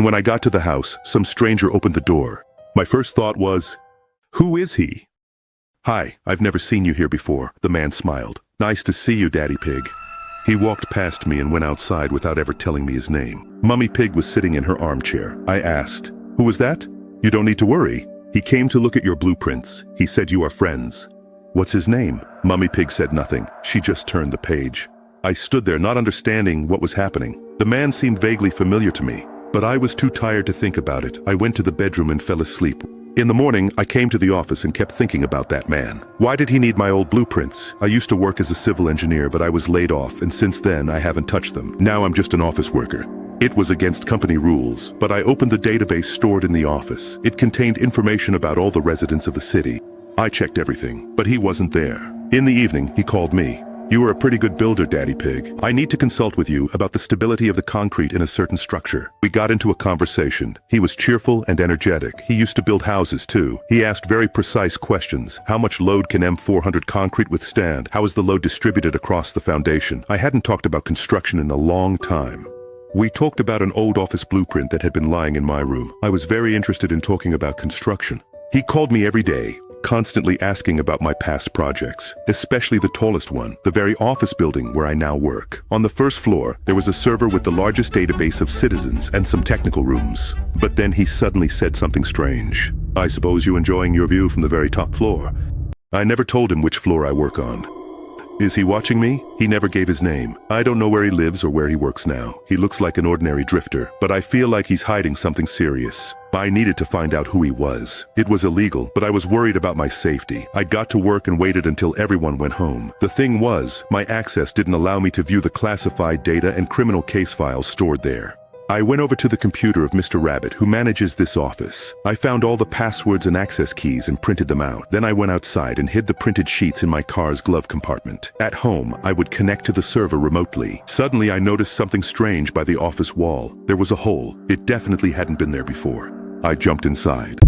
When I got to the house, some stranger opened the door. My first thought was, who is he? Hi, I've never seen you here before, the man smiled. Nice to see you, Daddy Pig. He walked past me and went outside without ever telling me his name. Mummy Pig was sitting in her armchair. I asked, who was that? You don't need to worry. He came to look at your blueprints. He said you are friends. What's his name? Mummy Pig said nothing. She just turned the page. I stood there not understanding what was happening. The man seemed vaguely familiar to me, but I was too tired to think about it. I went to the bedroom and fell asleep. In the morning, I came to the office and kept thinking about that man. Why did he need my old blueprints? I used to work as a civil engineer, but I was laid off, and since then, I haven't touched them. Now I'm just an office worker. It was against company rules, but I opened the database stored in the office. It contained information about all the residents of the city. I checked everything, but he wasn't there. In the evening, he called me. You are a pretty good builder, Daddy Pig. I need to consult with you about the stability of the concrete in a certain structure. We got into a conversation. He was cheerful and energetic. He used to build houses too. He asked very precise questions. How much load can M400 concrete withstand? How is the load distributed across the foundation? I hadn't talked about construction in a long time. We talked about an old office blueprint that had been lying in my room. I was very interested in talking about construction. He called me every day, constantly asking about my past projects, especially the tallest one, the very office building where I now work. On the first floor, there was a server with the largest database of citizens and some technical rooms. But then he suddenly said something strange. I suppose you enjoying your view from the very top floor. I never told him which floor I work on. Is he watching me? He never gave his name. I don't know where he lives or where he works now. He looks like an ordinary drifter, but I feel like he's hiding something serious. I needed to find out who he was. It was illegal, but I was worried about my safety. I got to work and waited until everyone went home. The thing was, my access didn't allow me to view the classified data and criminal case files stored there. I went over to the computer of Mr. Rabbit, who manages this office. I found all the passwords and access keys and printed them out. Then I went outside and hid the printed sheets in my car's glove compartment. At home, I would connect to the server remotely. Suddenly, I noticed something strange by the office wall. There was a hole. It definitely hadn't been there before. I jumped inside.